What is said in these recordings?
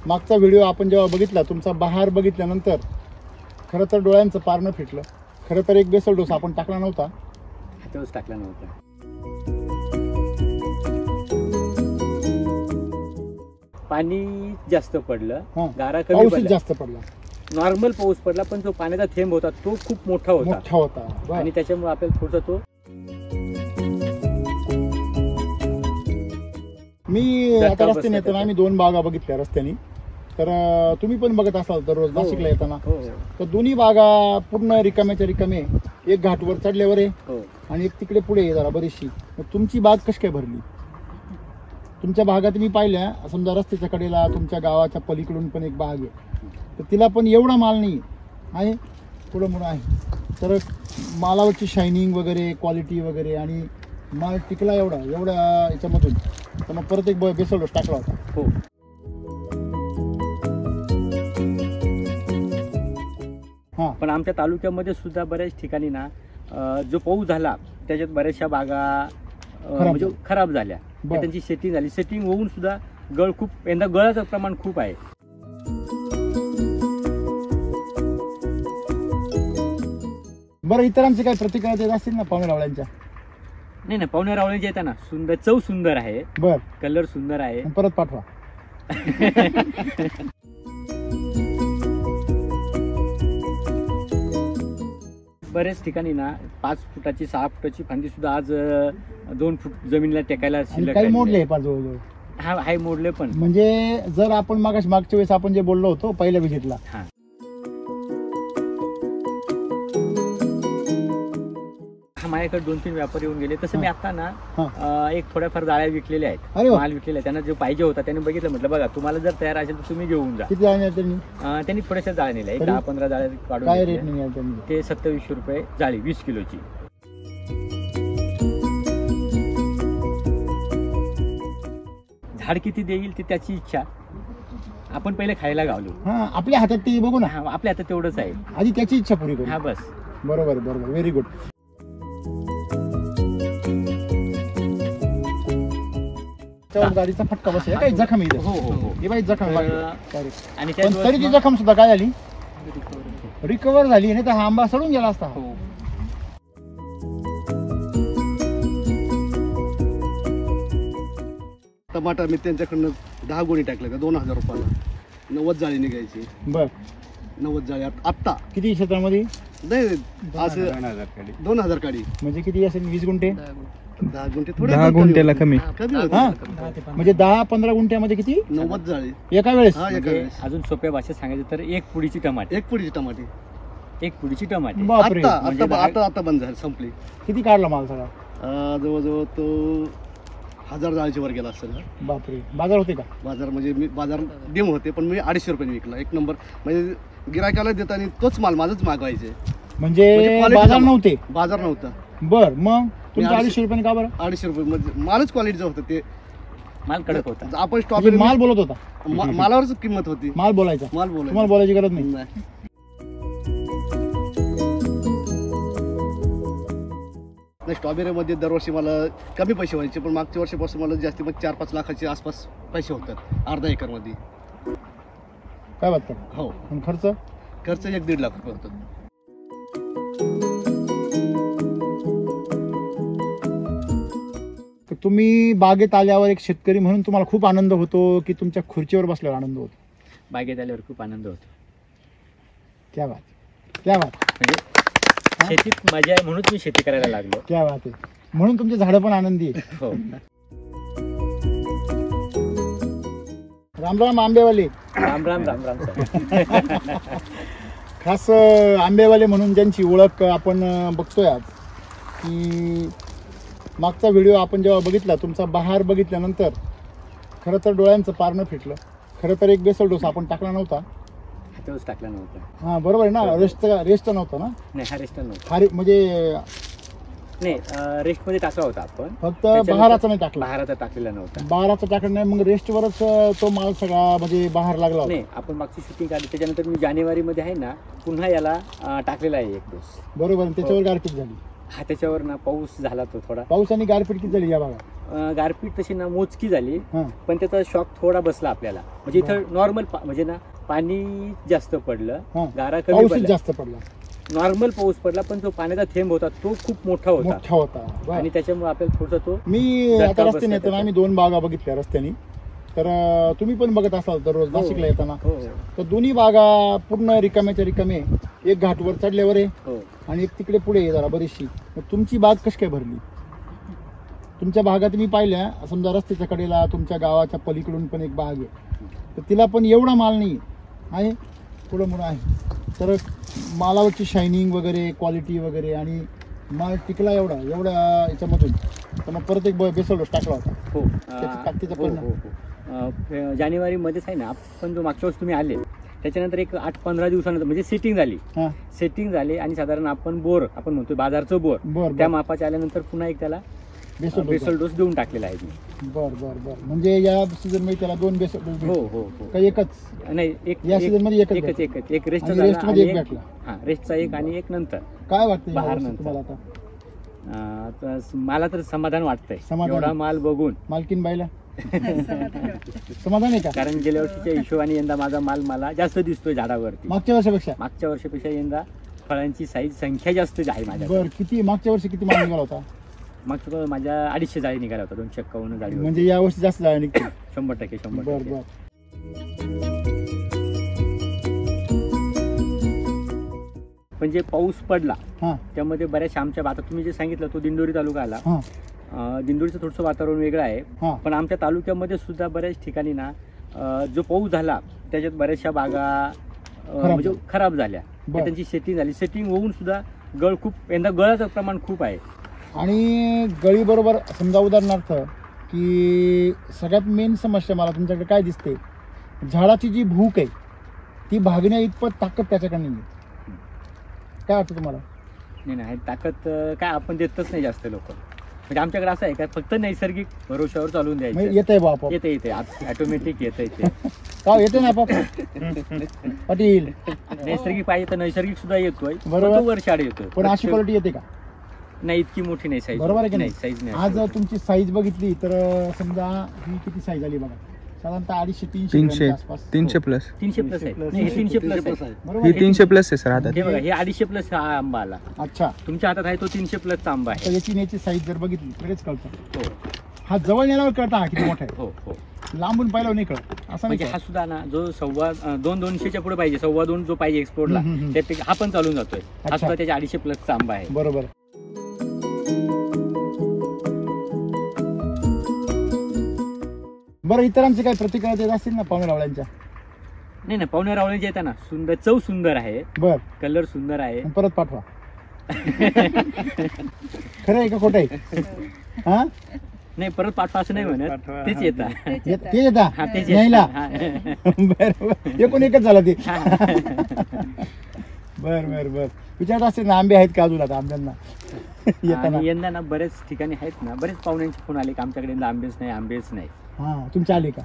मागचा व्हिडिओ आपण जेव्हा बघितला तुमचा बहार बघितल्यानंतर खरं तर डोळ्यांचं पार न फिटलं. खरं तर एक बेसल डोस आपण टाकला नव्हता. हातावरच टाकला नव्हता. पाणी जास्त पडलं, गारा कमी पाऊस पडला, जास्त पडला, नॉर्मल पाऊस पडला, पण जो पाण्याचा थेंब होता तो खूप मोठा होता आणि त्याच्यामुळे आपल्याला थोडसा तो मी आता रस्त्याने येताना आम्ही 2 बागा बघितल्या रस्त्याने. तर तुम्ही पण बघत असाल दररोज नाशिकला येताना. तर दोन्ही बागा पूर्ण रिकाम्याच्या रिकामे. एक घाटवर चढल्यावर आहे आणि एक तिकडे पुढे आहे जरा बरीचशी. तुमची बाग कशी काय भरली? तुमच्या भागात मी पाहिल्या समजा रस्त्याच्या कडेला तुमच्या गावाच्या पलीकडून पण एक बाग आहे, तर तिला पण एवढा माल नाही आहे, पुढं मुळं आहे. तर मालावरची शायनिंग वगैरे क्वालिटी वगैरे आणि माल टिकला एवढा याच्यामधून. तर मग परत एक बेसल डोस टाकला होता. हो. हां, पण आमच्या तालुक्यामध्ये सुद्धा बऱ्याच ठिकाणी ना जो पाऊस झाला त्याच्यात बऱ्याचशा बागा म्हणजे खराब झाल्या. त्यांची सेटिंग झाली, सेटिंग होऊन सुद्धा गळ खूप, यंदा गळाचं प्रमाण खूप आहे. बरं, इतरांची काही प्रतिक्रिया देत असतील ना पाहुणे रावळ्यांच्या? नाही, पाहुणे रावळ्यांचे येतात ना, सुंदर, चव सुंदर आहे, बर, कलर सुंदर आहे. परत पाठवा. बरेच ठिकाणी ना 5 फुटाची 6 फुटाची फांदी सुद्धा आज 2 फूट जमिनीला टेकायला शिल्लक काही मोडले जवळजवळ. हाय मोडले पण. म्हणजे जर आपण मागच्या वेळेस आपण जे बोललो होतो पहिल्या विजिटला, माझ्याकडे 2-3 व्यापारी येऊन गेले. तसं मी आता ना एक थोड्याफार जाळ्या विकलेल्या आहेत, माल विकलेला आहे. त्यांना जो पाहिजे होता त्यांनी बघितलं, म्हटलं बघा तुम्हाला जर तयार असेल तर तुम्ही घेऊन जा. किती जाळ्या त्यांनी थोड्याशा जाळ्या नेल्या, 10-15 जाळ्या काढून. काय रेट नाही त्यांनी? ते 2700 रुपये जाळी 20 किलोची. झाड किती देईल ती त्याची इच्छा. आपण पहिले खायला गावलो. आपल्या हातात ते बघू ना. आपल्या हातात तेवढंच आहे, आधी त्याची इच्छा पुरी करू. हा बस. बरोबर, व्हेरी गुड. गाडीचा फटका बसला, काही जखम इथे. हो. हे बाई जखम आणि तरी ती जखम सुद्धा काय झाली? रिकवर झाली. नाही तर हा आंबा सडून गेला असता. टमाटर मी त्यांच्याकडनं 10 गोणी टाकल्या त्या 2000 रुपयाला. 90 जाळी निघायची. बर, 90 जाळी आत्ता किती क्षेत्रामध्ये? नाही असं 2000 काडी. म्हणजे किती असेल? 20 गुंठे? 10 गुंठे थोडे. 10 गुंठ्याला कमी. म्हणजे 10-15 गुंठ्यामध्ये किती? 90 जाळी एका वेळेस. अजून सोप्या भाषेत सांगायचं तर एक पुडीची टमाटे. एक पुडीची टमाटे. आता बंद झाली, संपली. किती काढला माल सगळा? जवळजवळ तो 1000 जाळीच्या वर गेला असेल. बापरे. बाजार होते का? बाजार म्हणजे मी बाजार डिम होते, पण मी 250 रुपये विकला. एक नंबर. म्हणजे गिरायकाला देताना तोच माल माझंच मागवायचे. म्हणजे बाजार नव्हते? बाजार नव्हता. बर, मग तुमच्या 250 रुपये का बरं? 250 रुपये म्हणजे मालच क्वालिटीचा होता. ते माल कडक होता. आपण स्ट्रॉबेरी माल बोलत होता. मालावरच किंमत होती. माल बोलायचा. तुम्हाला बोलायची गरज नाही. स्ट्रॉबेरी मध्ये दरवर्षी मला कमी पैसे व्हायचे, पण मागच्या वर्षीपासून मला जास्तीत 4-5 लाखाच्या आसपास पैसे होतात अर्धा एकर मध्ये. काय बात? हो. खर्च 1-1.5 लाख रुपये होतात. तुम्ही बागेत आल्यावर एक शेतकरी म्हणून तुम्हाला खूप आनंद होतो की तुमच्या खुर्चीवर बसल्यावर आनंद होतो? बागेत आल्यावर खूप आनंद होतो. क्या बात. म्हणजे शेतीत मजा आहे म्हणून मी शेती करायला लागलो. क्या बात आहे. म्हणून तुमचे झाडं पण आनंदी आहे. हो. राम आंबेवाले. राम सर. खास आंबेवाले म्हणून ज्यांची ओळख आपण बघतोय आज, की मागचा व्हिडिओ आपण जेव्हा बघितला तुमचा बहार बघितल्यानंतर खरं तर डोळ्यांचं पार न फिटलं. खरं तर एक बेसल डोस आपण टाकला नव्हता. हातावरच टाकला नव्हता. हा, बरोबर आहे ना. रेस्ट नव्हता ना? नाही, हा रेस्ट नव्हता. म्हणजे नाही, रेस्ट मध्ये टाकला होता आपण. फक्त बहाराचा नाही टाकला. बहाराचा टाकलेला नव्हता. बहाराचा टाकला नाही, मग रेस्टवरच तो माल सगळा म्हणजे बहार लागला. नाही, आपण मागची शूटिंग काढली त्याच्यानंतर मी जानेवारी मध्ये आहे ना पुन्हा याला टाकलेला आहे एक डोस. बरोबर. त्याच्यावर गारपीट झाली. हा, त्याच्यावर ना पाऊस झाला तो थोडा. पाऊस आणि गारपीट किती झाली या भागात? गारपीट तशी ना मोजकी झाली, हा. पण त्याचा शॉक थोडा बसला आपल्याला. म्हणजे इथं नॉर्मल म्हणजे ना पाणी जास्त पडलं, हा. गारा कमी पाऊसच पडला, जास्त पडला, नॉर्मल पाऊस पडला, पण जो पाण्याचा थेंब होता तो खूप मोठा होता मोठा होता. बरं. आणि त्याच्यामुळे आपल्याला थोडसा तो मी झटका आता रस्त्याने बसला येताना त्याचा. आम्ही 2 बागा बघितल्या रस्त्याने, तर तुम्ही पण बघत असाल दररोज नाशिकला येताना, हो तर दोन्ही बागा पूर्ण रिकाम्याच्या रिकामे, एक घाटवर चढल्यावर आहे हो आणि एक तिकडे पुढे आहे जरा बरीचशी. मग तुमची बाग कशी काय भरली? तुमच्या भागात मी पाहिल्या, समजा रस्त्याच्या कडेला तुमच्या गावाच्या पलीकडून पण एक बाग आहे, तर तिला पण एवढा माल नाही आहे, पुढं मुळं आहे, तर मालावरची शायनिंग वगैरे, क्वालिटी वगैरे आणि माल टिकला एवढा याच्यामधून, तर मग परत एक बेसल डोस टाकला होता. हो त्याची ताकदीचा हो परिणाम. हो हो जानेवारीमध्येच आहे ना आपण, जो मागच्या वर्षी तुम्ही आले त्याच्यानंतर एक 8-15 दिवसानंतर म्हणजे सेटिंग झाली, हा. सेटिंग झाली आणि साधारण आपण बोर, आपण म्हणतो बाजारचं बोर, बर त्या बर मापाच्या आल्यानंतर पुन्हा एक त्याला बेसल बेसल डोस देऊन टाकलेला आहे मी. बर बर बर म्हणजे या सीझन मध्ये त्याला 2 बेसल डोस हो भेटले हो हो का एकच? नाही, एक या सीझन मध्ये एकच एकच भेटला. एकच एक रेस्ट आणि झाला रेस्टमध्ये आणि एक एक भेटला. हा रेस्टचा एक आणि एक नंतर. काय वाटतं बहार यावर्षी नंतर. तुम्हाला आता? तर मला तर समाधान वाटतंय समाधान. एवढा माल बघून, मालकीन बाईला समाधान आहे का? कारण गेल्या वर्षीच्या हिशोबाने यंदा माझा माल मला जास्त दिसतोय झाडावरती. मागच्या वर्षापेक्षा? मागच्या वर्षापेक्षा यंदा फळांची साईज संख्या जास्त आहे माझ्या. बर किती मागच्या वर्षी किती माल निघाला होता? मागच्या माझ्या 250 जाळी निघाला होता, 251 जाळी म्हणजे या वर्षी जास्त जाळ्या निघतील. 100%. बर बर पण जे पाऊस पडला हा त्यामध्ये बऱ्याचशा आमच्या, आता तुम्ही जे सांगितलं तो दिंडोरी तालुका आला, हा दिंडोरीचं थोडंसं वातावरण वेगळं आहे, हा पण आमच्या तालुक्यामध्ये सुद्धा बऱ्याच ठिकाणी ना जो पाऊस झाला त्याच्यात बऱ्याचशा बागा म्हणजे खराब झाल्या. बरं. त्यांची सेटिंग झाली, सेटिंग होऊन सुद्धा गळ खूप, यंदा गळाचं प्रमाण खूप आहे. आणि गळी बरोबर समजा उदाहरणार्थ की सगळ्यात मेन समस्या मला तुमच्याकडे काय दिसते, झाडाची जी भूक आहे ती भागण्या इतपत ताकद त्याच्याकडे नाही. काय वाटतं तुम्हाला? नाही ताकद काय आपण देतच नाही जास्त लोक. म्हणजे आमच्याकडे असं आहे का, फक्त नैसर्गिक भरोशावर चालून द्यायचं. येत आहे बाप येते ऑटोमॅटिक येतं ते. का येते ना बाप पाटील? नैसर्गिक पाहिजे तर नैसर्गिक सुद्धा येतोय, बरोबर. तो वरशाड येतोय. पण अशी क्वालिटी येते का? नाही, इतकी मोठी नाही साईज. बरोबर आहे की नाही, नाही? साईज नाही. आज तुमची साईज बघितली तर समजा ही किती साईज आली बघा, साधारणतः 250-300 300 ग्रॅमच्या आसपास. 300 प्लस 300 प्लस आहे. नाही, हे 300 प्लस आहे. बरोबर ही आहे? 300 प्लस आहे सर आता. हे बघा, हे 250 प्लस हा आंबा आला. अच्छा, तुमच्या हातात आहे तो 300 प्लसचा आंबा आहे. तर याची साईज जर बघितली तरीच कळतं. हो हा जवळ नेल्यावर कळता हा किती मोठा आहे, हो हो. लांबून पाहिलं नाही कळत असं नाही म्हणजे का? हा सुद्धा ना जो 200-250च्या पुढे पाहिजे, 2.25 जो पाहिजे एक्सपोर्टला, हम्म, हम्म. त्यात हा पण चालून जातोय. हा अच्छा. सुद्धा त्याच्या 250 प्लसचा आंबा आहे. बरोबर. बरं, इतरांचे काय प्रतिक्रिया देत असतील ना पाहुणे रावळ्यांच्या? नाही पाहुणे रावळे जे येतात ना, सुंदर, चव सुंदर आहे, बर, कलर सुंदर आहे. आणि परत पाठवा. खरं आहे का खोटं आहे? हा नाही, परत पाठवा असं नाही म्हणत, तेच येतात. ते येता हा, तेच न्यायला? येतात. बरं, एकूण एकच झाला ते. बर बर बर. विचारत असतील ना आंबे आहेत का अजून आता आंब्यांना येताना? आणि यंदा ना बरेच ठिकाणी आहेत ना, बरेच पाहुण्यांचे फोन आले की आमच्याकडे यंदा आंबेच नाही. हा, तुमचे आले का?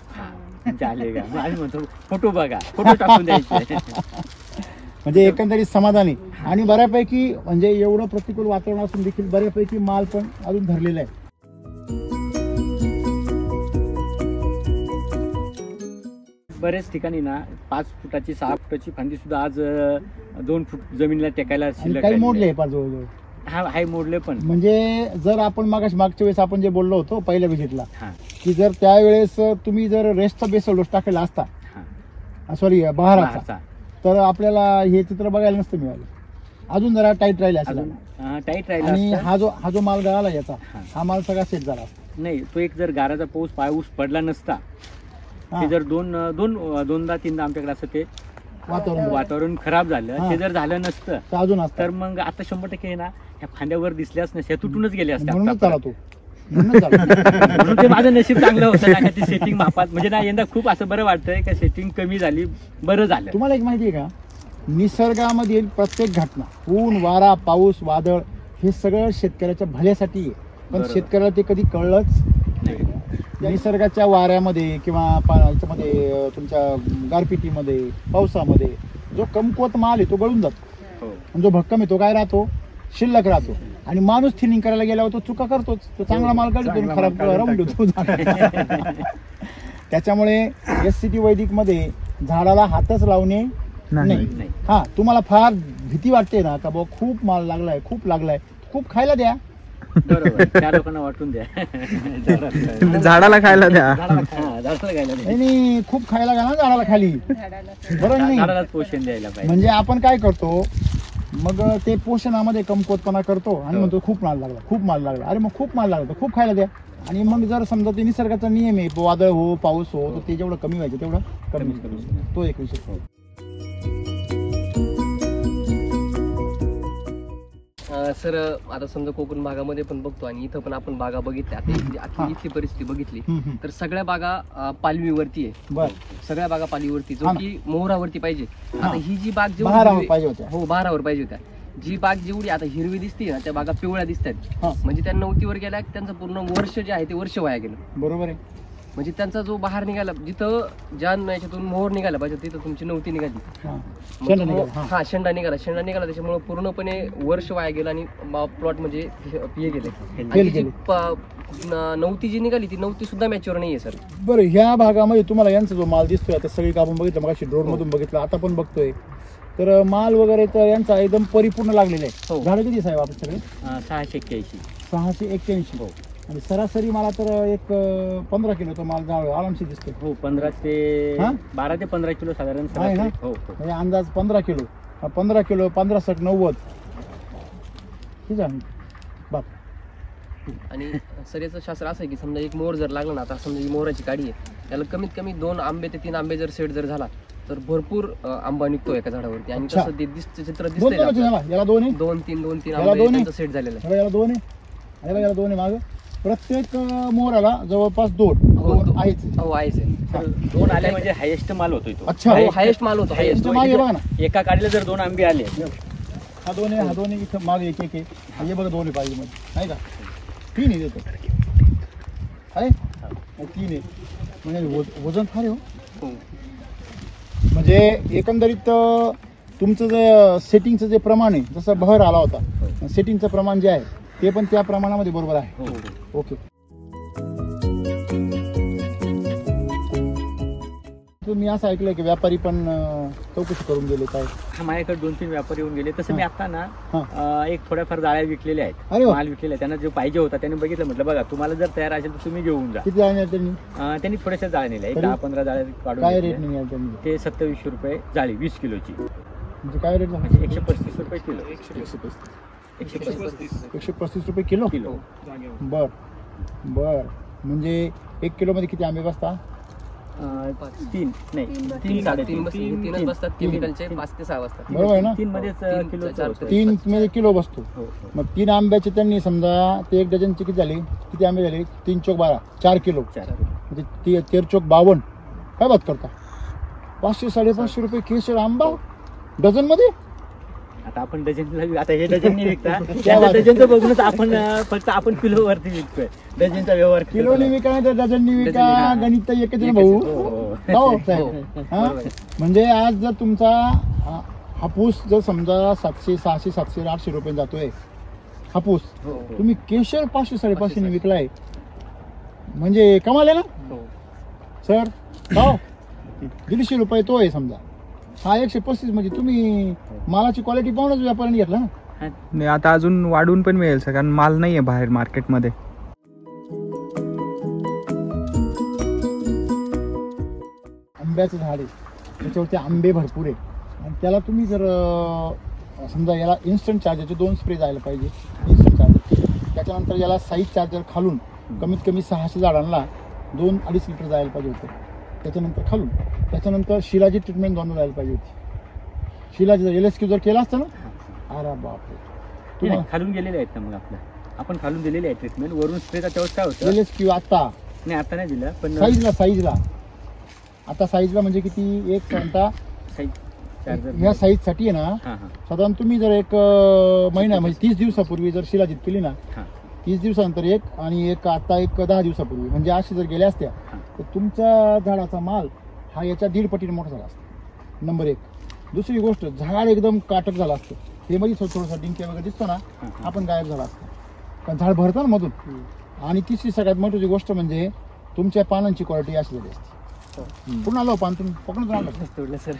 तुमचे आले का? मग आम्ही म्हणतो फोटो बघा, फोटो टाकून द्यायचे. म्हणजे एकंदरीत समाधान आहे. आणि बऱ्यापैकी म्हणजे एवढं प्रतिकूल वातावरण असून देखील बऱ्यापैकी माल पण अजून धरलेला आहे. बरेच ठिकाणी ना 5 फुटाची 6 फुटाची फांदी सुद्धा आज 2 फूट जमिनीला टेकायला आणि शिल्लक काही राहिली मोडले आहे. आहे फार जवळजवळ. हाय मोडले पण. म्हणजे जर आपण मागच्या वेळेस आपण जे बोललो होतो पहिल्या विजिटला, हा की जर त्यावेळेस तुम्ही जर रेस्टचा बेसल डोस टाकलेला असता, हा सॉरी बहाराचा, बाहेरचा. तर आपल्याला हे चित्र बघायला नसतं मिळालं. अजून जरा टाईट राहिले असेल. अजून टाईट राहिला आणि असता. हा जो माल गळाला याचा, हा. हा माल सगळा सेट झाला. नाही, तो एक जर गाराचा पाऊस पडला नसता, हा. ते जर दोनदा तीनदा आमच्याकडे असं ते वातावरण खराब झालं, हा. ते जर झालं नसतं तर अजून असतं. तर मग आता 100% ना ह्या फांद्यावर दिसल्याच नसत्या, तुटूनच गेल्या असत्या. म्हणूनच झाला आतापर्यंत. तो. म्हणूनच झाला. म्हणून ते माझं नशीब चांगलं होतं ना, ती सेटिंग मापात. म्हणजे ना यंदा खूप असं बरं वाटतंय का सेटिंग कमी झाली, बरं झालं. तुम्हाला एक माहिती आहे का, निसर्गामधील प्रत्येक घटना, ऊन वारा पाऊस वादळ, हे सगळं शेतकऱ्याच्या भल्यासाठी आहे. पण बरोबर. शेतकऱ्याला ते कधी कळलंच नाही. निसर्गाच्या वाऱ्यामध्ये किंवा याच्यामध्ये तुमच्या गारपिटीमध्ये पावसामध्ये जो कमकुवत माल आहे तो गळून जातो, हो. आणि जो भक्कम आहे तो काय राहतो, शिल्लक राहतो. आणि माणूस थिनिंग करायला गेल्यावर तो चुका करतोच, तो चांगला माल काढतो चांगला खराब माल काढून राहून ठेवतो. त्याच्यामुळे SCT वैदिक मध्ये झाडाला हातच लावणे नाही. नाही. हा, तुम्हाला फार भीती वाटते ना का बाबा खूप माल लागलाय, खूप लागलाय, खूप खायला द्या. बरोबर, त्या लोकांना वाटून द्या. झाडाला खायला द्या. झाडाला खायला द्या. नाही, खूप खायला घाला ना झाडाला खाली, बरोबर नाही? झाडालाच पोषण द्यायला पाहिजे. म्हणजे आपण काय करतो, मग ते पोषणामध्ये कमकुवतपणा करतो आणि म्हणतो खूप माल लागला, खूप माल लागला. अरे मग खूप माल लागला तर खूप खायला द्या. आणि मग जर समजा ते निसर्गाचा नियम आहे, वादळ हो पाऊस हो, तर ते जेवढं कमी व्हायचं तेवढं कमी करू. तो एक विषय. सर आता समजा कोकण भागामध्ये पण बघतो आणि इथं पण आपण बागा बघितल्या, आता इथली परिस्थिती बघितली तर सगळ्या बागा पालवीवरती आहे. बर, सगळ्या बागा पालवीवरती, जो हा ना. की मोहरावरती पाहिजे. आता ही जी बाग बहारावर जेवढी पाहिजे होत्या. हो बहारावर पाहिजे होत्या, जी बाग जेवढी आता हिरवी दिसते ना त्या बागा पिवळ्या दिसतात. हा. म्हणजे त्या नवतीवर गेल्या, त्यांचं पूर्ण वर्ष जे आहे ते वर्ष वाया गेलं. बरोबर आहे. म्हणजे त्यांचा जो बहार निघाला, जिथं ज्या याच्यातून मोहर निघाला पाहिजे तिथं तुमची नवती निघाली. हा. मग शेंडा तो निघाला, हा. हा शेंडा निघाला त्याच्यामुळे पूर्णपणे वर्ष वाया गेलं आणि प्लॉट म्हणजे हे गेले. आणि जी नवती जी निघाली ती नवती सुद्धा मॅच्युअर नाहीये सर. बरं, ह्या भागामध्ये तुम्हाला यांचा जो माल दिसतोय आता सगळी आपण बघितलं, मग ड्रोन मधून बघितलं, आता पण बघतोय, तर माल वगैरे तर यांचा एकदम परिपूर्ण लागलेला आहे. हो. झाडं किती साहेब आपण सगळे? 681. 681. हो. आणि सरासरी मला तर एक 15 किलोचा माल झाड आरामशी दिसतो. हो, 12 ते 15 किलो साधारण आहे ना? सरासरी. हो. म्हणजे अंदाज 15 किलो, 15 किलो 15 60 90. ठीक आहे बाप. आणि सर याचं शास्त्र असं आहे की समजा एक मोहर जर लागला ना, आता समजा ही मोहराची काडी आहे, त्याला कमीत कमी 2 आंबे ते 3 आंबे जर सेट जर झाला तर भरपूर आंबा निघतो एका झाडावरती. आणि अच्छा. तसं ते चित्र दोन दिसतंय दोन ना, याला 2 आहे, 2-3 याला आंबे दोन आहे. त्यांचा सेट झालेला आहे. याला 2 आहे, याला 2 आहे. माग प्रत्येक मोहराला जवळपास 2 हो, आहेच. हो आहेच आहे. तर 2 आले म्हणजे हायेस्ट माल होतोय तो. अच्छा. हो हायेस्ट माल होतो, हायेस्ट. तुमच्या मागे बघा ना, एका काडीला जर 2 आंबे आले, हा 2 आहे, हा 2 आहे, इथं मागे एक एक आहे. हे बघा 2 आहे पाहिजे मध्ये, नाही का? 3 आहे देतो आहे, 3 आहे. म्हणजे वजन फार आहे हो. हो. म्हणजे एकंदरीत तुमचं जे सेटिंगचं जे प्रमाण आहे, जसं बहर आला होता, सेटिंगचं प्रमाण जे आहे ते पण त्या प्रमाणामध्ये बरोबर आहे. हो, हो. ओके. मी असं ऐकलंय की व्यापारी पण चौकशी करून गेले काय? हा, माझ्याकडे 2-3 व्यापारी येऊन गेले. तसं मी आता ना हा. एक थोड्याफार जाळ्या विकलेल्या आहेत, अरे वा. माल विकलेला आहे. त्यांना जो पाहिजे होता त्यांनी बघितलं, म्हटलं बघा तुम्हाला जर तयार असेल तर तुम्ही घेऊन जा. किती आहे त्यांनी? त्यांनी थोड्याशा जाळ्या नेल्या, एक तरी? 10-15 जाळ्या काढून काय घेतल्या. रेट नाही त्यांनी? ते 2700 रुपये जाळी 20 किलोची, म्हणजे काय रेट झाला? 135 रुपये किलो. 135 रुपये किलो. बर बर. म्हणजे 1 किलो मध्ये किती आंबे बसतात? 3 नाही 3-3.5. तीनच बसतात केमिकलचे, 5 ते 6 वाजतात. बरोबर आहे ना? 3 मध्येच तीन किलो ते चार. 3 मध्ये किलो बसतो. हो. मग 3 आंब्याचे त्यांनी समजा ते 1 डझनचे किती झाले? किती आंबे झाले? 3 चौक 12, 4 किलो. 4. म्हणजे 13 चौक 52. काय बात करता? 500-550 रुपये केशर आंबा डझन मध्ये. आता आपण डझनला, आता हे डझन नाही विकता, त्या डझनचं बघूनच आपण फक्त आपण किलो वरती विकतोय. डझनचा व्यवहार किलोनी विका नाही तर डझननी विका, गणित तर एकच आहे ना भाऊ. हो साहेब. हा? म्हणजे आज जर तुमचा हापूस जर समजा 700, 600, 700, 800 रुपये जातोय हापूस, तुम्ही केशर 500-550 ने विकलाय, म्हणजे कमाल आहे ना सर? हो, 150 रुपये तो आहे समजा, हा 135. म्हणजे तुम्ही मालाची क्वालिटी पाहूनच व्यापाऱ्यांनी घेतला ना. नाही, आता अजून वाढून पण मिळेल सर, कारण माल नाहीये बाहेर मार्केटमध्ये. आंब्याचं झाड आहे, त्याच्यावरती आंबे भरपूर आहे, आणि त्याला तुम्ही जर समजा याला इन्स्टंट चार्जरचे 2 स्प्रे जायला पाहिजे, इन्स्टंट चार्जर. त्याच्यानंतर याला साईज चार्जर खालून कमीत कमी 600 झाडांना 2-2.5 लिटर जायला पाहिजे होतं. त्याच्यानंतर खालून, त्याच्यानंतर शिलाची ट्रीटमेंट 2 जायला पाहिजे होती. शिलाची जर LSQ जर केला असतं ना, अरे बापरे. तुम्हाला खालून गेलेले आहेत ना, मग आपण खालून दिलेले आहे ट्रीटमेंट. वरून स्प्रेचा तेव्हा काय होतं, LSQ आता नाही दिलं, पण साईजला आता साईजला म्हणजे किती? एक घंटा चार्जर ह्या साईजसाठी आहे ना, साधारण तुम्ही जर 1 महिना म्हणजे 30 दिवसापूर्वी जर शिलाजीत केली ना, 30 दिवसानंतर एक, आणि एक आता 10 दिवसापूर्वी, म्हणजे असे जर गेल्या असत्या तर तुमच्या झाडाचा माल हा याच्या 1.5 पटीने मोठा झाला असता. नंबर 1. दुसरी गोष्ट, झाड एकदम काटक झालं असतं. हे मध्ये थोडंसं डिंके वगैरे दिसतो ना, आपण गायब झाला असतो. कारण झाड भरतं ना मधून. आणि तिसरी सगळ्यात महत्त्वाची गोष्ट म्हणजे तुमच्या पानांची क्वालिटी अशी झाली असते. कुठून आलो पान तुम्ही? पकडून आलं तोडलं सर.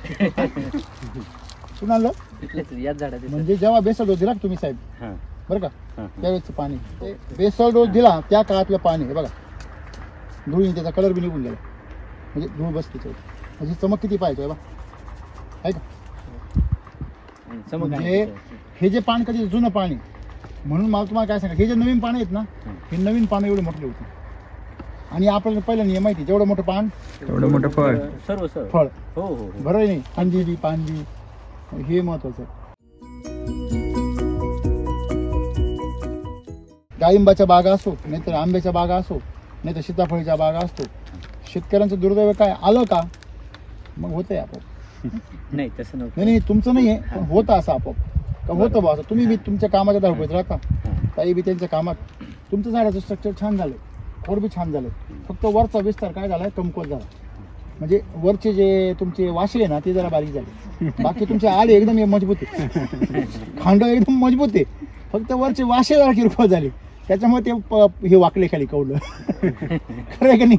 कुठून आलं? याच झाडात म्हणजे जेव्हा बेसल डोस दिला का तुम्ही साहेब, हां बरं का, हां त्यावेळेचं पाणी ते बेसल डोस दिला त्या काळातलं पाणी हे बघा, धुळीने त्याचा कलर बी निघून गेला. म्हणजे धूळ बसते त्याच्यावर. म्हणजे चमक किती पाहिजे बघा, आहे का? चमक म्हणजे आहे. हे जे पान कधी जुनं पाणी, म्हणून मला तुम्हाला काय सांगा, हे जे नवीन पानं आहेत ना, हे नवीन पानं एवढे मोठे होते. आणि आपल्याला पहिला नियम माहिती, जेवढं मोठं पान तेवढं मोठं फळ. सर्व सर्व फळ. हो हो हो. बरोबर आहे नाही? अंजी बी पान बी, हे महत्वाचं आहे. डाळिंबाच्या बागा असो, नाहीतर आंब्याच्या बागा असो, नाहीतर सीताफळीच्या बागा असतो, शेतकऱ्यांचं दुर्दैव काय आलं का मग होतंय आपोआप. नाही तसं नव्हतं. नाही नाही तुमचं नाही आहे, पण होतं असं आपोआप. का होतं बा असं. तुम्ही बी तुमच्या कामाच्या धावपळीत राहता, काही बी त्यांच्या कामात. तुमचं झाडाचं स्ट्रक्चर छान झालं, खोड बी छान झालं, फक्त वरचा विस्तार काय झालाय, कमकुवत झाला. म्हणजे वरचे जे तुमचे वाशे आहे ना ते जरा बारीक झाले. बाकी तुमचे आडे एकदम मजबूत आहे, खांड एकदम मजबूत आहे, फक्त वरचे वाशे जरा किरकोळ झाले. त्याच्यामुळे ते हे वाकले खाली कवलं. खरं आहे का नाही?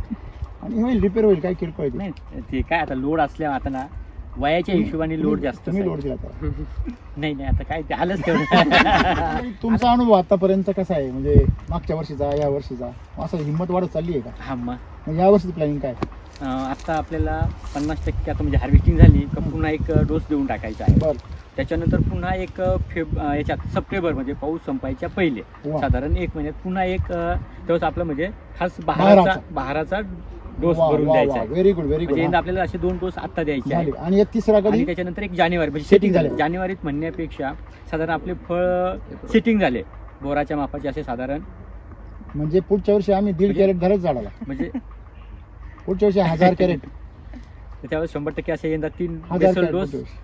आणि होईल, रिपेअर होईल, काय किरकोळ आहे ते. नाही ते काय आता लोड असल्या आता ना वयाच्या हिशोबाने लोड जास्त तुम्ही आहे. लोड दिला त्याला. नाही नाही आता काय ते आलंच तेवढं. तुमचा अनुभव आतापर्यंत कसा आहे, म्हणजे मागच्या वर्षीचा, या वर्षीचा, असं हिंमत वाढत चालली आहे का? हा मग म्हणजे या वर्षीचं प्लॅनिंग काय? आता आपल्याला 50% आता म्हणजे हार्वेस्टिंग झाली का पुन्हा एक डोस देऊन टाकायचा आहे. बरं. त्याच्यानंतर पुन्हा एक याच्यात सप्टेंबर म्हणजे पाऊस संपायच्या पहिले वा. साधारण 1 महिन्यात पुन्हा एक तेव्हाच आपलं म्हणजे खास बहाराचा. बहाराचा डोस भरून द्यायचा आहे. व्हेरी गुड, व्हेरी म्हणजे गुड. यंदा आपल्याला असे 2 डोस आता द्यायचे आहे. आणि एक तिसरा कधी? आणि त्याच्यानंतर एक जानेवारी म्हणजे Setting सेटिंग झाले. झाले. जानेवारीत म्हणण्यापेक्षा साधारण आपले फळ सेटिंग झाले बोराच्या मापाचे असे साधारण म्हणजे पुढच्या वर्षी आम्ही 1.5 कॅरेट धरत झाडाला, म्हणजे पुढच्या वर्षी 1000 कॅरेट. त्याच्यावर 100% असे यंदा 3 1000 बेसल कॅरेट डोस पुढच्या वर्षी.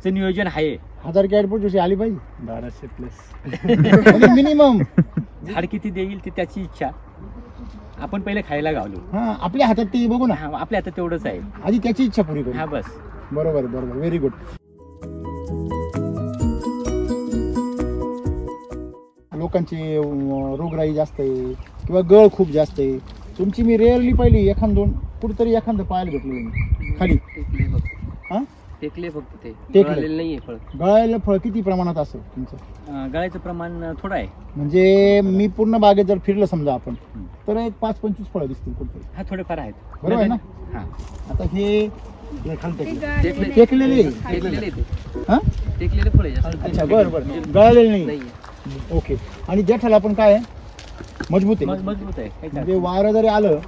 चे नियोजन आहे. 1000 कॅरेट पुढच्या वर्षी आली पाहिजे. 1200 प्लस. म्हणजे मिनिमम. झाड किती देईल ती त्याची इच्छा. आपण पहिले खायला गावलो. हा, आपल्या हातात ते बघू ना, हा, आपल्या आता तेवढंच आहे. आधी त्याची इच्छा पुरी हा करू. बस. बरोबर बरोबर, व्हेरी गुड. लोकांची रोगराई जास्त आहे किंवा गळ खूप जास्त आहे. तुमची मी रेअरली पाहिली, एखाद दोन कुठेतरी एखादं पाहायला भेटलं खाली. टेकले फक्त. हा, टेकले फक्त ते. टेकले. गळालेलं नाहीये फळ. गळायला फळ किती प्रमाणात असेल तुमचं? गळायचं प्रमाण थोडं आहे. म्हणजे मी पूर्ण बागेत जर फिरलं समजा आपण, तर एक 5-25 फळं दिसतील कुठेतरी. हा थोडेफार आहेत. बरोबर आहे ना? हा आता हे खाली टेकले. टेकलेले. टेकलेले ते. हा, टेकलेले फळ आहे जास्त. अच्छा, बरं बरं, गळालेले नाही. नाहीये. ओके. आणि देठाला पण काय आहे, मजबूत आहे. मजबूत आहे. काही म्हणजे वारं जरी आलं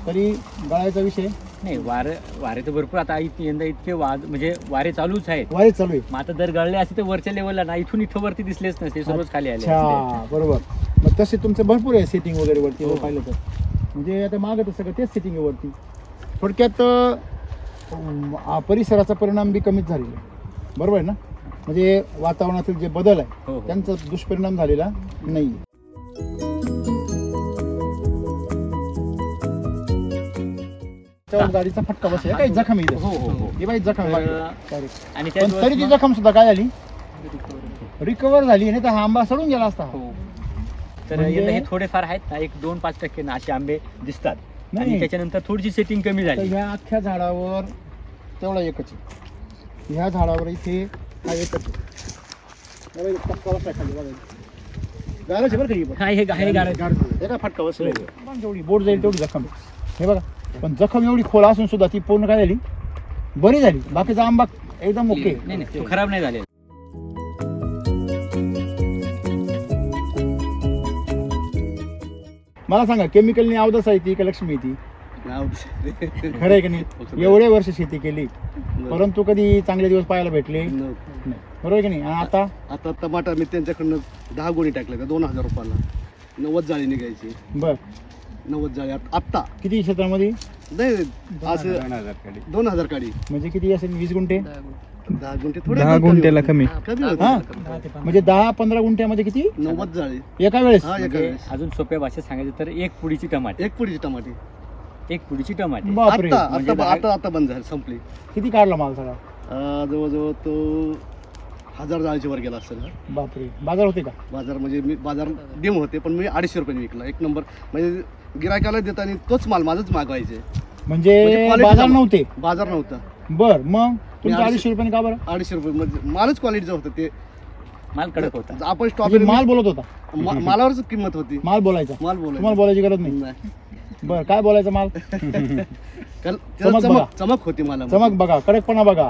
तरी गळायचा विषय नाही. वारे तर भरपूर आता यंदा इतके म्हणजे वारे चालूच आहेत. वारे चालू आहे. मग आता जर गळले असते तर वरच्या लेवलला ना, इथून इथं वरती दिसलेच नसते, सर्वच खाली आले असते. अच्छा, बरोबर. मग तसे तुमचं भरपूर आहे सेटिंग वगैरे वरती. हो. पाहिलं तर म्हणजे आता मागं तर सगळं तेच सेटिंग आहे वरती. थोडक्यात परिसराचा परिणाम बी कमीच झालेला आहे. बरोबर आहे ना? म्हणजे वातावरणातील जे बदल आहे हो, हो. त्यांचा दुष्परिणाम झालेला नाही. गाडीचा फटका बसला काही जखम इथे. हो हो हो. ही बाई जखम लागली. आणि पण तरी ती जखम सुद्धा काय झाली, रिकवर झाली. नाही तर हा आंबा सडून गेला असता. हो. तर म्हणजे- यंदा हे थोडेफार आहेत ना, 1-2-5% ना असे आंबे दिसतात. नाही. आणि त्याच्यानंतर थोडीशी सेटिंग कमी तर झाली. ह्या अख्ख्या झाडावर तेवढा एकच आहे. ह्या झाडावर इथे हा एकच आहे. हे बघा, टपका बसलाय खाली बघा. गाराची बरं का ही पण. हा हे गार हे काय फटका बसलाय. पण जेवढी बोट जाईल तेवढी जखम आहे. हे बघा, पण जखम एवढी खोल असून सुद्धा ती पूर्ण काय झाली, बरी झाली. बाकीचा आंबा एकदम ओके. नाही नाही तो खराब नाही झालेला. मला सांगा, केमिकलनी अवदस आहे ती का लक्ष्मी ती? खरं आहे की नाही? एवढे वर्ष शेती केली परंतु कधी चांगले दिवस पाहायला भेटले नाही. बरोबर आहे की नाही? आणि आता आता टमाटर मी त्यांच्याकडनं 10 गोणी टाकल्या का 2000 रुपयाला 90 जाळी निघायची. बर 90 जाळी आत्ता किती क्षेत्रामध्ये? नाही असं 2000 काडी. म्हणजे किती असेल? 20 गुंठे. 10 गुंठे थोडे 10 गुंठ्याला कमी. कमी होते. हा, म्हणजे 10-15 गुंठ्यामध्ये किती 90 जाळी एका वेळेस? हा एका म्हणजे वेळेस. अजून सोप्या भाषेत सांगायचं तर एक पुडीची टमाटे. एक पुडीची टमाटे एक पुडीची टमाटे. बापरे. आता म्हणजे आता आता आता बंद झाली, संपली. किती काढला माल सगळा? जवळजवळ तो 1000 जाळीच्या वर गेला असेल. बापरे, बाजार होते का? बाजार म्हणजे मी बाजार डिम होते, पण मी 250 रुपयाने विकला. एक नंबर म्हणजे गिरायकाला देताना तोच माल माझंच मागवायचे. म्हणजे quality बाजार चा- नव्हते? बाजार नव्हता. बर, मग तुमचं 250 250 रुपयाने का बरं? 250 रुपये म्हणजे मालच क्वालिटीचं होतं ते. माल कडक होता. आपण म्हणजे स्ट्रॉबेरी माल बोलत होता? मालावरच किंमत होती. माल बोलायचा? माल तुम्हाला बोलायचं बोलायची गरज नाही. नाही. बर, काय बोलायचं माल? त्याला चमक बघा. चमक होती मला. चमक बघा, कडकपणा बघा.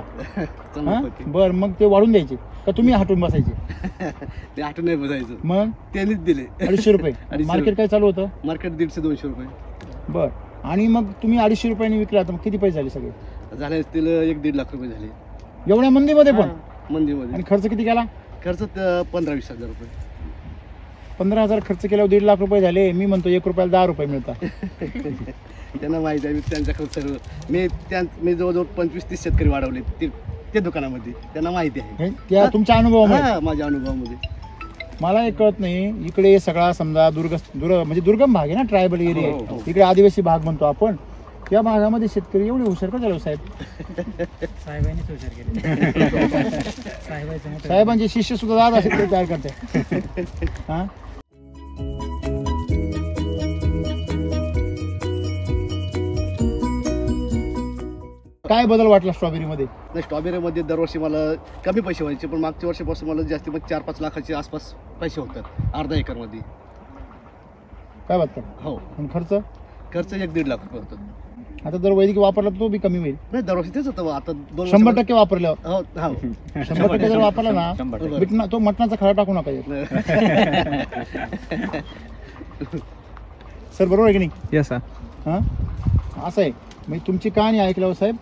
चमक होती. बर, मग ते वाढून द्यायचे का तुम्ही हटून बसायचे? ते आठवण नाही बसायचं. मग त्यांनीच दिले. 250 रुपये. 250 मार्केट काय चालू होतं? मार्केट 150-200 रुपये बर, आणि मग तुम्ही 250 रुपयांनी विकला तर मग किती पैसे झाले सगळे? झाले असतील. 1-1.5 लाख रुपये झाले एवढ्या मंदीमध्ये पण? मंदीमध्ये. आणि खर्च किती केला? खर्च 15-20 हजार रुपये. 15,000 खर्च केल्यावर 1.5 लाख रुपये झाले. मी म्हणतो 1 रुपयाला 10 रुपये मिळतात. त्यांना माहिती आहे त्यांच्याकडे सर्व. मी जवळजवळ 25-30 शेतकरी वाढवले ते दुकानामध्ये. त्यांना माहिती आहे. हे त्या तुमच्या अनुभवामुळे? हा, माझ्या अनुभवामध्ये. मला एक कळत नाही, इकडे सगळा समजा म्हणजे दुर्गम भाग आहे ना, ट्रायबल एरिया हो, आहे. हो. इकडे आदिवासी भाग म्हणतो आपण. त्या भागामध्ये शेतकरी एवढे हुशार का झाले साहेब? साहेबांनीच हुशार केले. साहेबांचे शिष्य सुद्धा दादा शेतकरी तयार करते. हा, काय बदल वाटला स्ट्रॉबेरी मध्ये? नाही, स्ट्रॉबेरीमध्ये दरवर्षी मला कमी पैसे व्हायचे, पण मागच्या वर्षीपासून मला जास्ती मग 4-5 लाखाच्या आसपास पैसे होतात अर्धा एकरमध्ये. काय बात कर. हो. आणि खर्च? खर्च 1-1.5 लाख रुपये होतात. आता जर वैदिक वापरला तर तो बी कमी होईल. नाही, दरवर्षी तेच होतं. आता 2 100% वापरलं. हो. 100% जर वापरला ना, 100%. तो मटणाचा खडा टाकू नका. सर, बरोबर आहे की नाही? Yes sir. हा, असं आहे. म्हणजे तुमची कहाणी ऐकल्यावर साहेब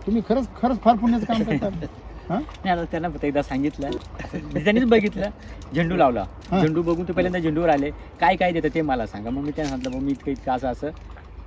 तुम्ही खरंच फार पुण्याचं काम करतात. हा, नाही, आता त्यांना फक्त एकदा सांगितलं, त्यांनीच बघितलं, झेंडू लावला. हा. झेंडू बघून ते पहिल्यांदा झेंडूवर आले, काय काय देतं ते मला सांगा. मग मी त्यांना सांगितलं, मग मी इतकं असं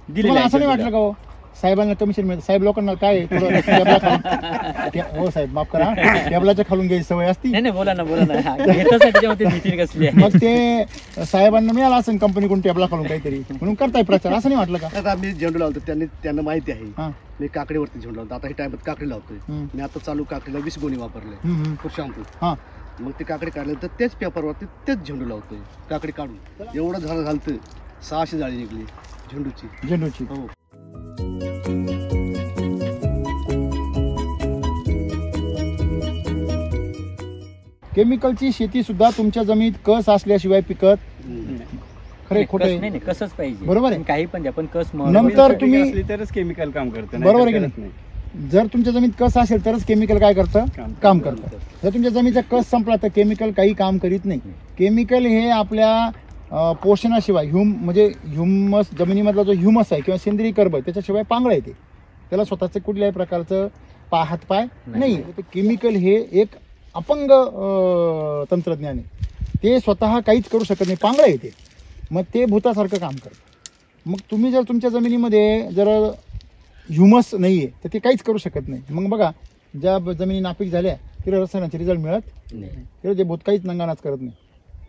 दिलेलं तुम्हाला आहे असं नाही झेंडूला. वाटलं का हो साहेबांना कमिशन मिळतं? साहेब लोकांना काय आहे, थोडं टेबला खालून- हो साहेब माफ करा, टेबलाच्या खालून घ्यायची सवय असती. नाही नाही, बोला ना घेतासाठी जेव्हा ते भीती कसली आहे. मग ते साहेबांना मिळालं असेल कंपनीकडून टेबला खालून काहीतरी, म्हणून करताय प्रचार. असं नाही वाटलं का? आता मी झेंडू लावतो, त्यांना माहिती आहे. हा. मी काकडीवरती झेंडू लावतो. आता हे टाइमात काकडी लावतोय. हम्म. मी आता चालू काकडीला 20 गोणी वापरले. हम्म. शॅम्पू. हा, मग ते काकडी काढले तर तेच पेपरवरती तेच झेंडू लावतोय. काकडी काढून एवढं झालं घालतं 600 जाळी निघली झेंडूची. झेंडूची. हो. केमिकलची शेती सुद्धा तुमच्या जमिनीत कस असल्याशिवाय पिकत खरे खोटे? नाही नाही, कसंच पाहिजे. बरोबर आहे. तुम्ही काही पण द्या, पण कस नंतर तुम्ही असली तरच केमिकल काम करतं. बरोबर आहे की नाही? जर तुमच्या जमिनीत कस असेल तरच केमिकल काय करतं? काम करतं. जर तुमच्या जमिनीचा कस संपला तर केमिकल काही काम करीत नाही. केमिकल हे आपल्या पोषणाशिवाय म्हणजे ह्युमस, जमिनीमधला जो ह्युमस आहे किंवा सेंद्रिय कर्ब आहे त्याच्याशिवाय पांगळं येते. त्याला स्वतःचं कुठल्याही प्रकारचं हातपाय नाही. केमिकल हे एक अपंग तंत्रज्ञान आहे. ते स्वतः काहीच करू शकत नाही, पांगळं येते. मग ते भूतासारखं काम करतं. मग तुम्ही जर तुमच्या जमिनीमध्ये जर ह्युमस नाही आहे तर ते काहीच करू शकत नाही. मग बघा, ज्या जमिनी नापीक झाल्या तिला रसायनाचे रिझल्ट मिळत नाही. तिला ते भूत काहीच नंगानाच करत नाही.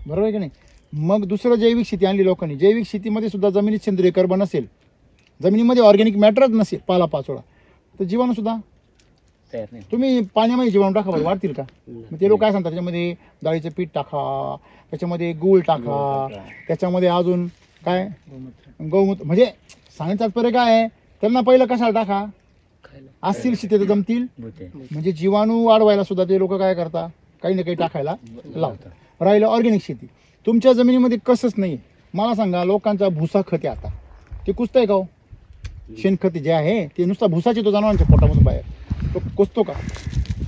बरोबर आहे की नाही? मग दुसरं जैविक शेती आणली लोकांनी. जैविक शेतीमध्ये सुद्धा जमिनीत सेंद्रिय कर्ब नसेल, जमिनीमध्ये ऑर्गॅनिक मॅटरच नसेल, पालापाचोळा, तर जीवाणू सुद्धा तयार नाही. तुम्ही पाण्यामध्ये जीवाणू टाका, बरं वाढतील का? मग ते लोक काय सांगतात, त्याच्यामध्ये डाळीचं पीठ टाका, त्याच्यामध्ये गूळ टाका, त्याच्यामध्ये अजून काय गौमूत्र, म्हणजे सांगायचं तात्पर्य काय आहे, त्यांना पहिलं कशाला टाका, असतील शेती तर जमतील. भूते. म्हणजे जीवाणू वाढवायला सुद्धा ते लोक काय करतात, काही ना काही टाकायला लावतात. राहिलं ऑर्गॅनिक शेती, तुमच्या जमिनीमध्ये कसंच नाही. मला सांगा, लोकांचा भुसा खत आहे आता, ते कुजतंय का हो? शेणखत जे आहे ते नुसता भुसाच येतो जनावरांच्या पोटामधून बाहेर, तो कुजतो का?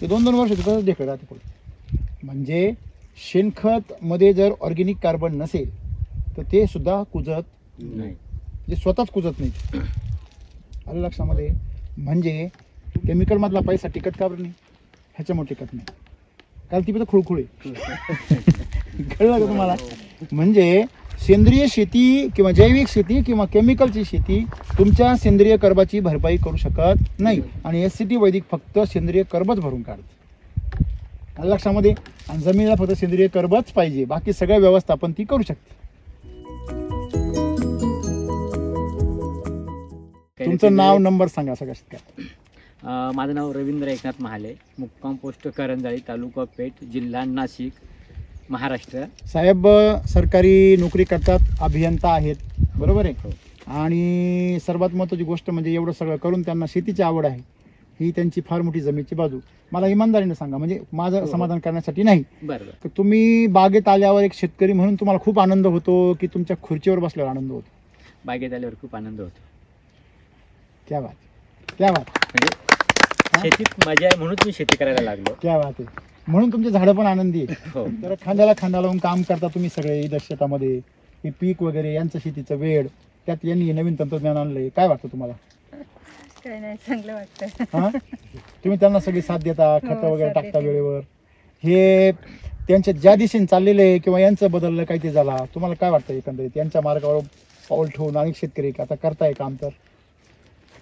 ते 2-2 वर्ष तसंच ढेकळत राहते पुढे. म्हणजे शेणखत मध्ये जर ऑर्गॅनिक कार्बन नसेल तर ते सुद्धा कुजत नाही. जे स्वतःच कुजत नाही. आलं लक्षामध्ये? म्हणजे केमिकल मधला पैसा टिकत का बरं नाही? ह्याच्यामुळे टिकत नाही. काल ती पण खुळखुळे कळलं का तुम्हाला? म्हणजे सेंद्रिय शेती किंवा जैविक शेती किंवा केमिकलची शेती तुमच्या सेंद्रिय कर्बाची भरपाई करू शकत नाही. आणि SCT वैदिक फक्त सेंद्रिय कर्बच भरून काढते. आलं लक्षामध्ये? आणि जमिनीला फक्त सेंद्रिय कर्बच पाहिजे, बाकी सगळ्या व्यवस्थापन ती करू शकते. तुमचं नाव, नंबर सांगा सगळ्यात काय. माझं नाव रवींद्र एकनाथ महाले, मुक्काम पोस्ट करंजाळी, तालुका पेठ, जिल्हा नाशिक, महाराष्ट्र. साहेब सरकारी नोकरी करतात, अभियंता आहेत, बरोबर आहे. हो. आणि सर्वात महत्त्वाची गोष्ट म्हणजे एवढं सगळं करून त्यांना शेतीची आवड आहे, ही त्यांची फार मोठी जमेची बाजू. मला इमानदारीने सांगा, म्हणजे माझं समाधान करण्यासाठी नाही, बरं. तर तुम्ही बागेत आल्यावर एक शेतकरी म्हणून तुम्हाला खूप आनंद होतो की तुमच्या खुर्चीवर बसल्यावर आनंद होतो? बागेत आल्यावर खूप आनंद होतो. क्या बात, क्या बात, म्हणजे शेतीत मजा आहे म्हणून मी शेती करायला लागलो. क्या बात आहे. म्हणून तुमचे झाडं पण आनंदी आहे. हो. तर खांद्याला खांदा लावून काम करता तुम्ही सगळे इथं शेतामध्ये, हे पीक वगैरे यांचं शेतीचं वेळ, त्यात यांनी नवीन तंत्रज्ञान आणलंय, काय वाटतं तुम्हाला? काय नाही, चांगलं वाटतं. हा, तुम्ही त्यांना सगळी साथ देता, हो, खतं वगैरे साथ टाकता देते. वेळेवर. हे त्यांच्या ज्या दिशेने चाललेले किंवा यांचं बदललं काही ते झाला, तुम्हाला काय वाटतं एकंदरीत यांच्या मार्गावर पाऊल ठेवून अनेक शेतकरी आता करताय काम? तर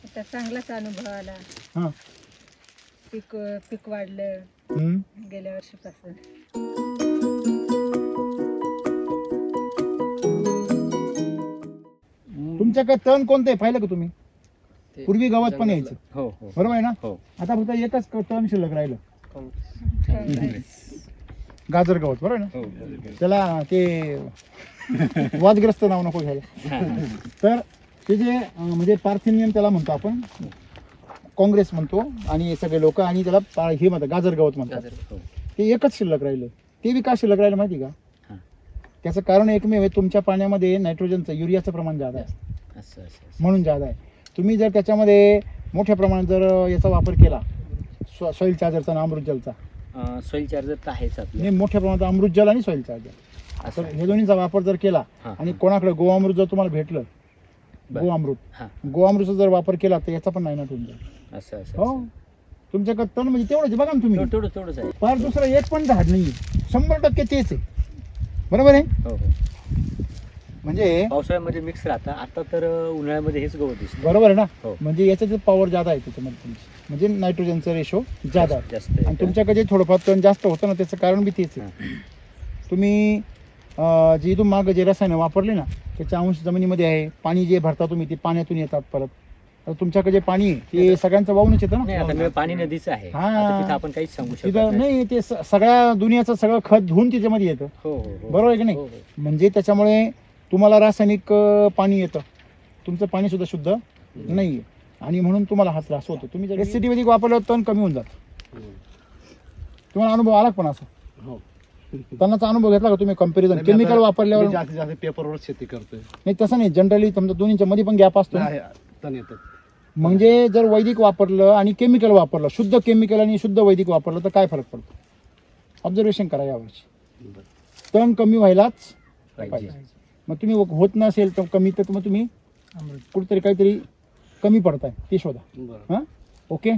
आता चांगलाच अनुभव आला. हा. पीक वाढलं हम्म. गेल्या वर्षीपासून. तुमच्याकडे तण कोणतं आहे पाहिलं का तुम्ही? ते पूर्वी गवत पण जंगलातलं. यायचं, हो हो बरोबर आहे ना? हो. आता फक्त एकच तण शिल्लक राहिलं, काँग्रेस. गाजर गवत, बरोबर आहे ना? हो. त्याला ते वादग्रस्त नाव नको घ्यायला. तर ते जे म्हणजे पार्थिनियम त्याला म्हणतो आपण, काँग्रेस म्हणतो, आणि हे सगळे लोक, आणि त्याला हे म्हणतात गाजर गवत म्हणतात. गाजर. हो. ते एकच शिल्लक राहिलं. ते बी का शिल्लक राहिलं माहिती का? हा. त्याचं कारण एकमेव आहे, तुमच्या पाण्यामध्ये नायट्रोजनचं, युरियाचं प्रमाण जादा आहे, असं असं म्हणून जादा आहे. तुम्ही जर त्याच्यामध्ये मोठ्या प्रमाणात जर याचा वापर केला, सॉईल चार्जरचा आणि अमृत जलचा, सॉईल चार्जर तर आहेच आपलं. हे मोठ्या प्रमाणात अमृत जल आणि सॉईल चार्जर, असं तर हे दोन्हीचा वापर जर केला, हा. आणि कोणाकडे गोअमृत जर तुम्हाला भेटलं, बरं. गोअमृत, हा. गोअमृतचा जर वापर केला तर याचा पण नायनाट होऊन जाईल. असं असं हो, तुमच्याकडे तण म्हणजे तेवढंच बघा ना तुम्ही, तेवढंच आहे. फार दुसरं एक पण झाड नाही, 100% तेच आहे, बरोबर आहे? हो हो. म्हणजे पावसाळ्यामध्ये मिक्स राहतं, आता तर उन्हाळ्यामध्ये हेच गवत दिसतं. बरोबर आहे ना? हो. म्हणजे याच्यात पॉवर जादा आहे त्याच्यामध्ये तुमची, म्हणजे नायट्रोजनचा रेशो जादा आहे. जास्त आहे. आणि तुमच्याकडे जे थोडंफार तण जास्त होतं ना, त्याचं कारण बी तेच आहे. तुम्ही जे इथून मागं जे रसायनं वापरले ना, त्याचे अंश जमिनीमध्ये आहे. पाणी जे भरता तुम्ही ते पाण्यातून येतात परत. आता तुमच्याकडे जे पाणी आहे ते सगळ्यांचं वाहूनच येतं नाही, ना. आता पाणी नदीचं आहे. हा. आता तिथं आपण काहीच सांगू शकत तिथं नाही. नाही, ते सगळ्या दुनियाचं सगळं खत धुवून त्याच्यामध्ये येतं, हो हो हो. बरोबर आहे की नाही? हो, हो. म्हणजे त्याच्यामुळे तुम्हाला रासायनिक पाणी येतं, तुमचं पाणी सुद्धा शुद्ध नाहीये, आणि म्हणून तुम्हाला हा त्रास होतो. तुम्ही जर एससीटी वैदिक वापरल्यावर तण कमी होऊन जातं. तुम्हाला अनुभव आला पण असा? हो. तणाचा अनुभव घेतला का तुम्ही? कंपॅरिझन केमिकल वापरल्यावर? जास्तीत जास्त पेपरवर शेती करतोय. नाही, तसं नाही, जनरली तुमच्या दोन्हीच्या मध्ये पण गॅप असतो ना. आहे, तण येतात. म्हणजे जर वैदिक वापरलं आणि केमिकल वापरलं, शुद्ध केमिकल आणि शुद्ध वैदिक वापरलं, तर काय फरक पडतो? ऑब्झर्वेशन करा यावर्षी. तण कमी व्हायलाच पाहिजे. मग तुम्ही होत नसेल तर कमी, तर मग तुम्ही कुठेतरी काहीतरी कमी पडताय ते शोधा. बरं. हां, ओके.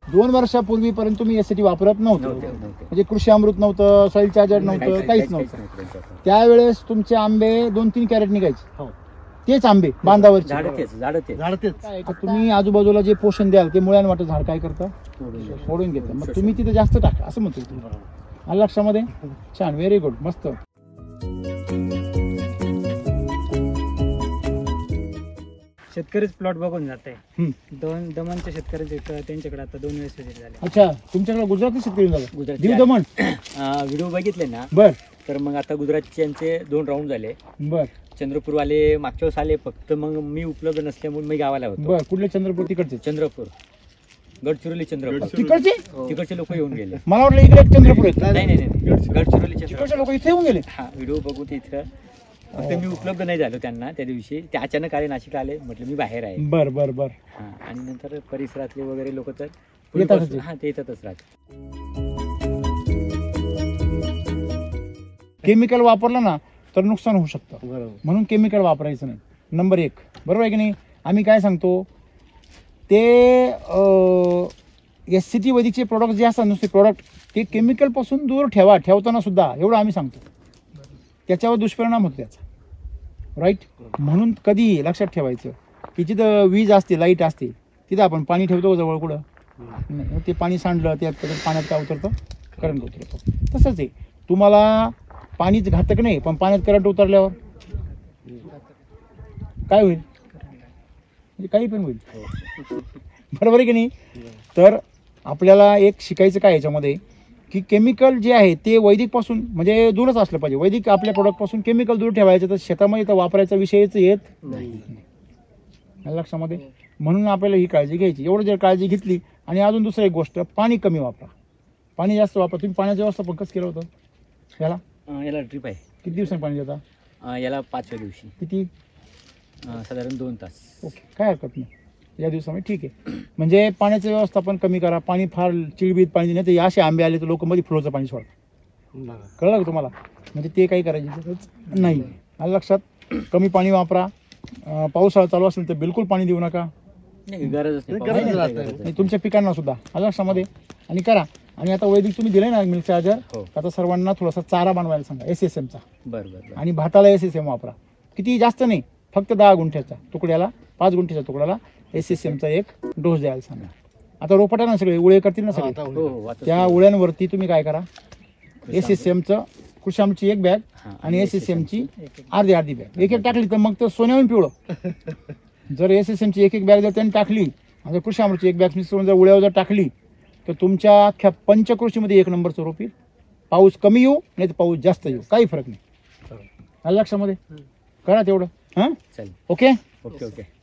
2 वर्षापूर्वीपर्यंत तुम्ही एसटी वापरत नव्हतं, म्हणजे कृषी अमृत नव्हतं, सॉईल चार्जर नव्हतं, काहीच नव्हतं. त्यावेळेस तुमचे आंबे 2-3 कॅरेट निघायचे. हो. तेच आंबे बांधावरचे. झाडं तेच. झाड तेच. काय, आता तुम्ही आजूबाजूला जे पोषण द्याल ते मुळ्यानं वाटतं झाड काय करतं, फोडून घेतं. मग तुम्ही तिथे जास्त टाका असं म्हणतो तुम्ही. आलं लक्षामध्ये? छान, व्हेरी गुड, मस्त. शेतकरीच प्लॉट बघून जाते. हम्म. दमनच्या शेतकऱ्याचे त्यांच्याकडे आता 2 वेळेस विजिट झाले. अच्छा, तुमच्याकडे गुजराती शेतकरी झाला? गुजरातचे दीव दमण. व्हिडिओ बघितले ना, बर तर मग आता गुजरातच्यांचे 2 राऊंड झाले. बर चंद्रपूरवाले मागच्या वेळेस आले, फक्त मग मी उपलब्ध नसल्यामुळे मी गावाला होतो. बर कुठले? चंद्रपूर तिकडचे? चंद्रपूर, गडचिरोली, चंद्रपूर. तिकडचे? तिकडचे लोक येऊन गेले. मला वाटलं इकडे एक चंद्रपूर आहेत. नाही नाही नाही, गडचिरोली, तिकडचे चंद्रपूर. लोक इथे येऊन गेले. हा व्हिडिओ बघू ते इथं. फक्त मी उपलब्ध नाही झालो त्यांना त्या दिवशी. ते अचानक आले, नाशिकला आले, म्हटलं मी बाहेर आहे. बर बर बर. हा, आणि नंतर परिसरातले वगैरे लोक तर येतातच. हा, ते येतातच राहतात. केमिकल वापरलं ना तर नुकसान होऊ शकतं, बरोबर. म्हणून केमिकल वापरायचं नाही. नंबर 1, बरोबर आहे की नाही? आम्ही काय सांगतो ते एससीटी वैदिकचे प्रोडक्ट जे असतात, नुसते प्रोडक्ट, ते केमिकलपासून दूर ठेवा, ठेवताना सुद्धा एवढं आम्ही सांगतो. त्याच्यावर दुष्परिणाम होतो त्याचा, राईट? म्हणून कधी लक्षात ठेवायचं की जिथं वीज असते, लाईट असते, तिथं आपण पाणी ठेवतो जवळ, कुठं नाही. ते पाणी सांडलं, त्यात पाण्यात काय उतरतं? करंट उतरतो. तसंच आहे, तुम्हाला पाणीच घातक नाही, पण पाण्यात करंट उतरल्यावर काय होईल? म्हणजे काही पण होईल. बरोबर आहे की नाही? तर आपल्याला एक शिकायचं काय याच्यामध्ये की केमिकल जे आहे ते वैदिक पासून म्हणजे दूरच असलं पाहिजे. वैदिक आपल्या प्रोडक्ट पासून केमिकल दूर ठेवायचं, तर शेतामध्ये तर वापरायचा विषयच येत नाही. लक्षामध्ये. म्हणून आपल्याला ही काळजी घ्यायची. एवढं जर काळजी घेतली आणि अजून दुसरी एक गोष्ट, पाणी कमी वापरा, पाणी जास्त वापरा. तुम्ही पाण्याचं व्यवस्थापन कसं केलं होतं याला? याला ड्रीप आहे. किती दिवसांनी पाणी देता? याला 5व्या दिवशी किती? साधारण 2 तास. ओके, काय हरकत नाही. या दिवसामध्ये ठीक आहे. म्हणजे पाण्याचं व्यवस्थापन कमी करा. पाणी फार चिळबीत पाणी नाही, तर असे आंबे आले तर लोक मध्ये फ्लोचं पाणी सोडतात. कळलं का तुम्हाला? म्हणजे ते काही करायची गरज नाही. आलं लक्षात? कमी पाणी वापरा. पावसाळा चालू असेल तर बिलकुल पाणी देऊ नका. गरजच नाही, तुमच्या पिकांना सुद्धा. आलं लक्षामध्ये? आणि करा. आणि आता वैदिक तुम्ही दिले ना मिल्क चार्जर, आता सर्वांना थोडासा चारा बनवायला सांगा SSM चा. बरं. आणि भाताला SSM वापरा. किती जास्त नाही, फक्त 10 गुंठ्याचा तुकड्याला, 5 गुंठ्याच्या तुकड्याला SSM चा एक डोस द्यायला सांगा. आता रोपटा ना सगळे उळे करतील ना सगळे, त्या उळ्यांवरती तुम्ही काय करा, SSM चं कृषामची एक बॅग आणि SSM ची अर्धी बॅग एक टाकली तर मग तर सोन्याहून पिवळं. जर SSM ची एक बॅग जर त्यांनी टाकली आणि कृषामची एक बॅग मिक्स करून जर उळ्यावर जर टाकली तर तुमच्या अख्ख्या पंचकृषीमध्ये 1 नंबरचं रोप येईल. पाऊस कमी येऊ नाही तर पाऊस जास्त येऊ, काही फरक नाही. आलं लक्षामध्ये? करा तेवढं. हां, चालेल. ओके.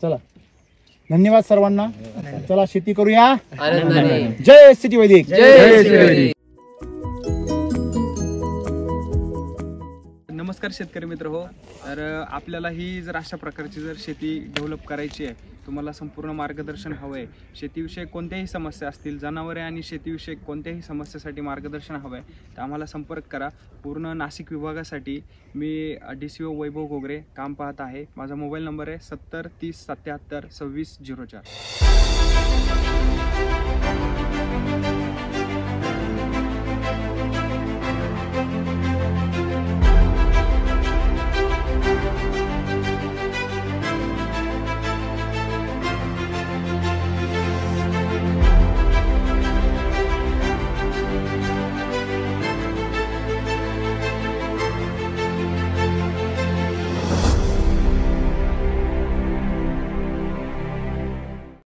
चला, धन्यवाद सर्वांना. चला शेती करूया आनंदाने. जय सिटी वैदिक. नमस्कार शेतकरी मित्र हो. तर आपल्याला ही जर अशा प्रकारची जर शेती डेव्हलप करायची आहे, तुम्हाला संपूर्ण मार्गदर्शन हवं आहे, शेतीविषयक कोणत्याही समस्या असतील, जनावरे आणि शेतीविषयक कोणत्याही समस्येसाठी मार्गदर्शन हवं आहे, तर आम्हाला संपर्क करा. पूर्ण नाशिक विभागासाठी मी DCO वैभव घोगरे काम पाहत आहे. माझा मोबाईल नंबर आहे 70 30 77 26 04.